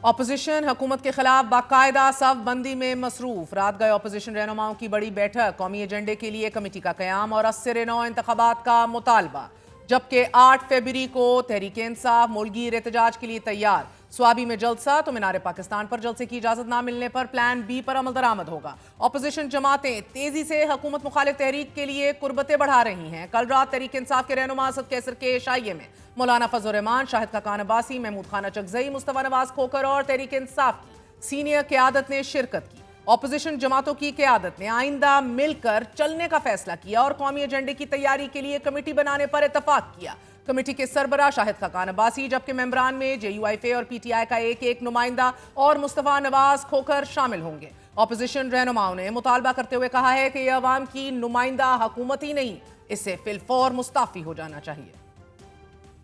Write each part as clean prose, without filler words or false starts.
Opposition حکومت کے خلاف باقاعدہ صف بندی میں مصروف۔ رات گئے اپوزیشن رہنماؤں کی بڑی بیٹھک، قومی ایجنڈے کے لیے کمیٹی کا قیام اور 80 انتخابات کا مطالبہ، جبکہ 8 فروری کو تحریک انصاف ملک گیر احتجاج کے لیے تیار۔ سوابی میں جلسہ تو مینار پاکستان پر جلسے کی اجازت نہ ملنے پر پلان بی پر عمل درآمد ہوگا۔ اپوزیشن جماعتیں تیزی سے حکومت مخالف تحریک کے لیے قربتیں بڑھا رہی ہیں۔ کل رات تحریک انصاف کے رہنما اسد کیسر کے عشائیے میں مولانا فضل الرحمان، شاہد خاقان عباسی، محمود خان اچکزئی، مصطفیٰ نواز کھوکھر اور تحریک انصاف کی سینئر قیادت نے شرکت کی۔ اپوزیشن جماعتوں کی قیادت نے آئندہ مل کر چلنے کا فیصلہ کیا اور قومی ایجنڈے کی تیاری کے لیے کمیٹی بنانے پر اتفاق کیا۔ کمیٹی کے سربراہ شاہد خاقان عباسی، جبکہ ممبران میں جے یو ایف اے اور پی ٹی آئی کا ایک نمائندہ اور مصطفیٰ نواز کھوکھر شامل ہوں گے۔ اپوزیشن رہنماؤں نے مطالبہ کرتے ہوئے کہا ہے کہ یہ عوام کی نمائندہ حکومت ہی نہیں، اسے فی الفور مستعفی ہو جانا چاہیے۔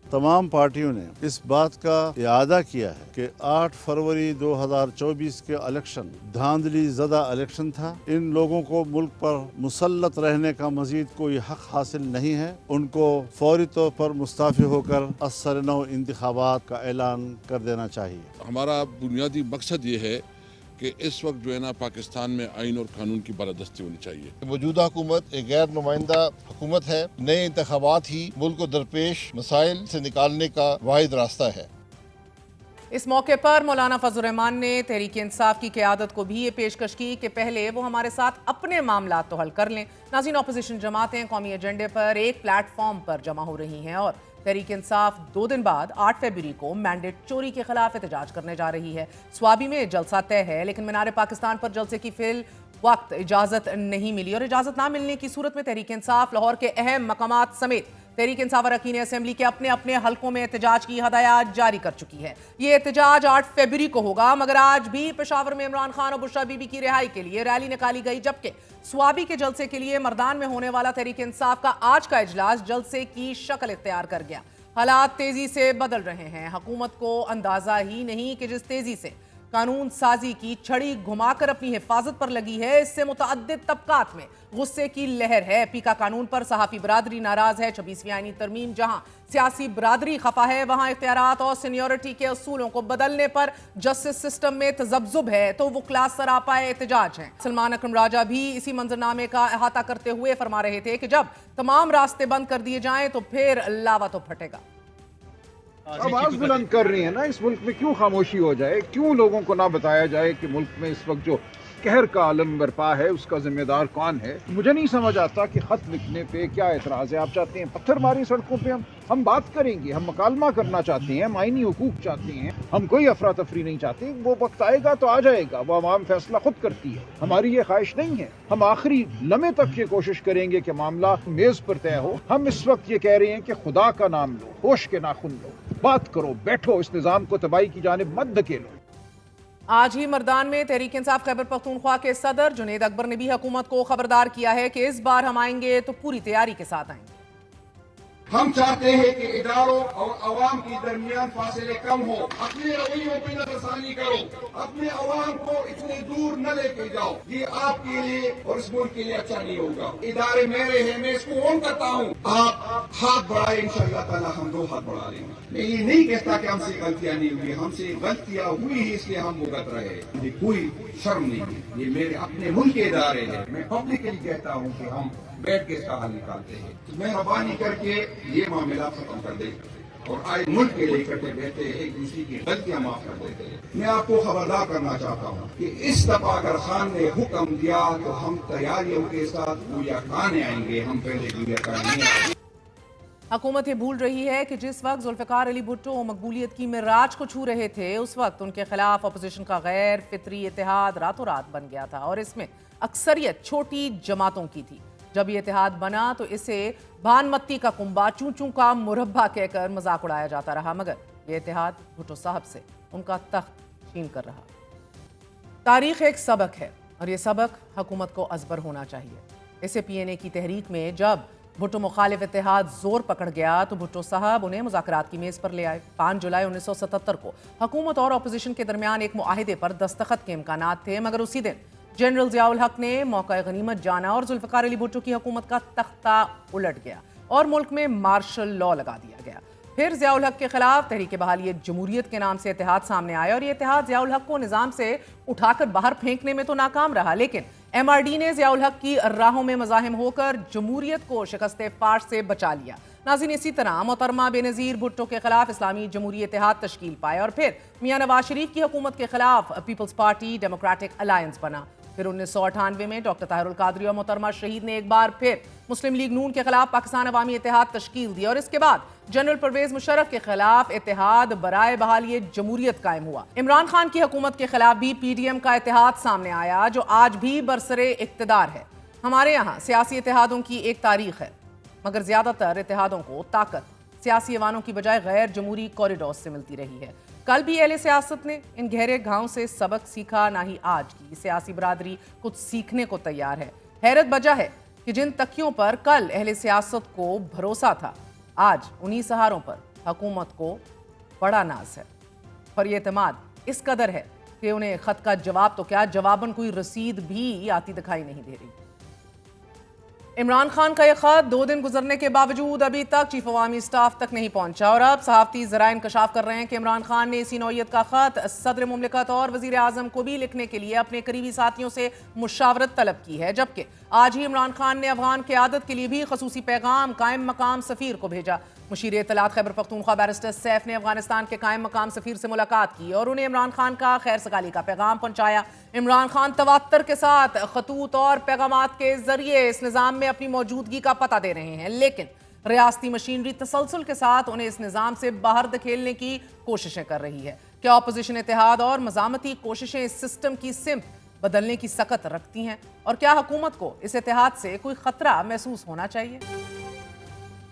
تمام پارٹیوں نے اس بات کا اعادہ کیا ہے کہ 8 فروری 2024 کے الیکشن دھاندلی زدہ الیکشن تھا۔ ان لوگوں کو ملک پر مسلط رہنے کا مزید کوئی حق حاصل نہیں ہے۔ ان کو فوری طور پر مستعفی ہو کر 80 انتخابات کا اعلان کر دینا چاہیے۔ ہمارا بنیادی مقصد یہ ہے کہ اس وقت جو ہے نا پاکستان میں آئین اور قانون کی بالادستی ہونی چاہیے۔ موجودہ حکومت ایک غیر نمائندہ حکومت ہے۔ نئے انتخابات ہی ملک کو درپیش مسائل سے نکالنے کا واحد راستہ ہے۔ اس موقع پر مولانا فضل الرحمان نے تحریک انصاف کی قیادت کو بھی یہ پیشکش کی کہ پہلے وہ ہمارے ساتھ اپنے معاملات تو حل کر لیں۔ ناظرین، اپوزیشن جماعتیں قومی ایجنڈے پر ایک پلیٹ فارم پر جمع ہو رہی ہیں اور تحریک انصاف 2 دن بعد 8 فروری کو مینڈیٹ چوری کے خلاف احتجاج کرنے جا رہی ہے۔ سوابی میں جلسہ طے ہے، لیکن مینار پاکستان پر جلسے کی فی الوقت اجازت نہیں ملی اور اجازت نہ ملنے کی صورت میں تحریک انصاف لاہور کے اہم مقامات سمیت تحریک انصاف اراکین اسمبلی کے اپنے اپنے حلقوں میں احتجاج کی ہدایات جاری کر چکی ہے۔ یہ احتجاج 8 فروری کو ہوگا، مگر آج بھی پشاور میں عمران خان اور بشرا بی بی کی رہائی کے لیے ریلی نکالی گئی، جبکہ سوابی کے جلسے کے لیے مردان میں ہونے والا تحریک انصاف کا آج کا اجلاس جلسے کی شکل اختیار کر گیا۔ حالات تیزی سے بدل رہے ہیں۔ حکومت کو اندازہ ہی نہیں کہ جس تیزی سے قانون سازی کی چھڑی گھما کر اپنی حفاظت پر لگی ہے، اس سے متعدد طبقات میں غصے کی لہر ہے۔ پیکا قانون پر صحافی برادری ناراض ہے۔ 26ویں آئینی ترمیم جہاں سیاسی برادری خفا ہے، وہاں اختیارات اور سینیورٹی کے اصولوں کو بدلنے پر جسٹس سسٹم میں تذبذب ہے تو وکلاء سراپائے احتجاج ہیں۔ سلمان اکرم راجہ بھی اسی منظرنامے کا احاطہ کرتے ہوئے فرما رہے تھے کہ جب تمام راستے بند کر دیے جائیں تو پھر لاوا تو پھٹے گا۔ آواز بلند کر رہی ہیں نا، اس ملک میں کیوں خاموشی ہو جائے؟ کیوں لوگوں کو نہ بتایا جائے کہ ملک میں اس وقت جو قہر کا عالم برپا ہے اس کا ذمہ دار کون ہے؟ مجھے نہیں سمجھ آتا کہ خط لکھنے پہ کیا اعتراض ہے۔ آپ چاہتے ہیں پتھر ماری سڑکوں پہ، ہم بات کریں گے، ہم مکالمہ کرنا چاہتے ہیں، ہم آئینی حقوق چاہتے ہیں، ہم کوئی افراتفری نہیں چاہتے۔ وہ وقت آئے گا تو آ جائے گا، وہ عوام فیصلہ خود کرتی ہے، ہماری یہ خواہش نہیں ہے۔ ہم آخری لمحے تک یہ کوشش کریں گے کہ معاملہ میز پر طے ہو۔ ہم اس وقت یہ کہہ رہے ہیں کہ خدا کا نام لو، ہوش کے ناخن لو، بات کرو، بیٹھو، اس نظام کو تباہی کی جانب مت دھکیلو۔ آج ہی مردان میں تحریک انصاف خیبر پختونخوا کے صدر جنید اکبر نے بھی حکومت کو خبردار کیا ہے کہ اس بار ہم آئیں گے تو پوری تیاری کے ساتھ آئیں گے۔ ہم چاہتے ہیں کہ اداروں اور عوام کے درمیان فاصلے کم ہو۔ اپنے رویوں پہ نظر ثانی کرو، اپنے عوام کو اتنے دور نہ لے کے جاؤ، یہ آپ کے لیے اور اس ملک کے لیے اچھا نہیں ہوگا۔ ادارے میرے ہیں، میں اس کو اون کرتا ہوں۔ آپ ہاتھ بڑھائیں، انشاءاللہ تعالی ہم 2 ہاتھ بڑھا لیں گے۔ میں یہ نہیں کہتا کہ ہم سے غلطیاں نہیں ہوئی، ہم سے غلطیاں ہوئی ہی اس لیے ہم بھگت رہے۔ مجھے کوئی شرم نہیں ہے، یہ میرے اپنے ملک کے ادارے ہیں۔ میں پبلکلی کہتا ہوں کہ ہم بیٹھ کے اس کا حل نکالتے ہیں۔ مہربانی کر کے یہ معاملہ ختم کر دیں اور آئے ملک کے لیے اکٹھے بیٹھتے ایک دوسرے کی غلطیاں معاف کر دیتے ہیں۔ میں آپ کو خبردار کرنا چاہتا ہوں کہ اس دفعہ اگر خان نے حکم دیا تو ہم تیاریوں کے ساتھ گویا کھانے آئیں گے، ہم پہلے گویا کھانے نہیں آئیں گے۔ حکومت یہ بھول رہی ہے کہ جس وقت ذوالفقار علی بھٹو مقبولیت کی معراج کو چھو رہے تھے، اس وقت ان کے خلاف اپوزیشن کا غیر فطری اتحاد راتوں رات بن گیا تھا اور اس میں اکثریت چھوٹی جماعتوں کی تھی۔ جب یہ اتحاد بنا تو اسے بھان متی کا کنبہ چوں چوں کا مربع کہہ کر مذاق اڑایا جاتا رہا، مگر یہ اتحاد بھٹو صاحب سے ان کا تخت چھین کر رہا۔ تاریخ ایک سبق ہے اور یہ سبق حکومت کو ازبر ہونا چاہیے۔ اسے پی این اے کی تحریک میں جب بھٹو مخالف اتحاد زور پکڑ گیا تو بھٹو صاحب انہیں مذاکرات کی میز پر لے آئے۔ 5 جولائی 1977 کو حکومت اور اپوزیشن کے درمیان ایک معاہدے پر دستخط کے امکانات تھے، مگر اسی دن جنرل ضیاء الحق نے موقع غنیمت جانا اور ذوالفقار علی بھٹو کی حکومت کا تختہ الٹ گیا اور ملک میں مارشل لاء لگا دیا گیا۔ پھر ضیاء الحق کے خلاف تحریک بحالی جمہوریت کے نام سے اتحاد سامنے آیا اور یہ اتحاد ضیاء الحق کو نظام سے اٹھا کر باہر پھینکنے میں تو ناکام رہا، لیکن ایم آر ڈی نے ضیاء الحق کی راہوں میں مزاحم ہو کر جمہوریت کو شکست فاش سے بچا لیا۔ ناظرین، اسی طرح محترمہ بےنظیر بھٹو کے خلاف اسلامی جمہوری اتحاد تشکیل پایا اور پھر میاں نواز شریف کی حکومت کے خلاف پیپلز پارٹی ڈیموکریٹک الائنس بنا۔ پھر 1998 میں ڈاکٹر طاہر القادری اور محترمہ شہید نے ایک بار پھر مسلم لیگ نون کے خلاف پاکستان عوامی اتحاد تشکیل دیا اور اس کے بعد جنرل پرویز مشرف کے خلاف اتحاد برائے بحالی جمہوریت قائم ہوا۔ عمران خان کی حکومت کے خلاف بھی پی ڈی ایم کا اتحاد سامنے آیا جو آج بھی برسر اقتدار ہے۔ ہمارے یہاں سیاسی اتحادوں کی ایک تاریخ ہے، مگر زیادہ تر اتحادوں کو طاقت سیاسی ایوانوں کی بجائے غیر جمہوری کوریڈورز سے ملتی رہی ہے۔ کل بھی اہل سیاست نے ان گہرے گھاؤں سے سبق سیکھا، نہ ہی آج کی سیاسی برادری کچھ سیکھنے کو تیار ہے۔ حیرت بجا ہے کہ جن تکیوں پر کل اہل سیاست کو بھروسہ تھا، آج انہی سہاروں پر حکومت کو بڑا ناز ہے، اور یہ اعتماد اس قدر ہے کہ انہیں خط کا جواب تو کیا، جواباً کوئی رسید بھی آتی دکھائی نہیں دے رہی۔ عمران خان کا یہ خط 2 دن گزرنے کے باوجود ابھی تک چیف عوامی اسٹاف تک نہیں پہنچا اور اب صحافتی ذرائع انکشاف کر رہے ہیں کہ عمران خان نے اسی نوعیت کا خط صدر مملکت اور وزیر اعظم کو بھی لکھنے کے لیے اپنے قریبی ساتھیوں سے مشاورت طلب کی ہے، جبکہ آج ہی عمران خان نے افغان قیادت کے لیے بھی خصوصی پیغام قائم مقام سفیر کو بھیجا۔ مشیر اطلاعات خیبر پختونخوا بیرسٹر سیف نے افغانستان کے قائم مقام سفیر سے ملاقات کی اور انہیں عمران خان کا خیر سگالی کا پیغام پہنچایا۔ عمران خان تواتر کے ساتھ خطوط اور پیغامات کے ذریعے اس نظام میں اپنی موجودگی کا پتہ دے رہے ہیں، لیکن ریاستی مشینری تسلسل کے ساتھ انہیں اس نظام سے باہر دھکیلنے کی کوششیں کر رہی ہے۔ کیا اپوزیشن اتحاد اور مزاحمتی کوششیں اس سسٹم کی سمت بدلنے کی سکت رکھتی ہیں، اور کیا حکومت کو اس اتحاد سے کوئی خطرہ محسوس ہونا چاہیے؟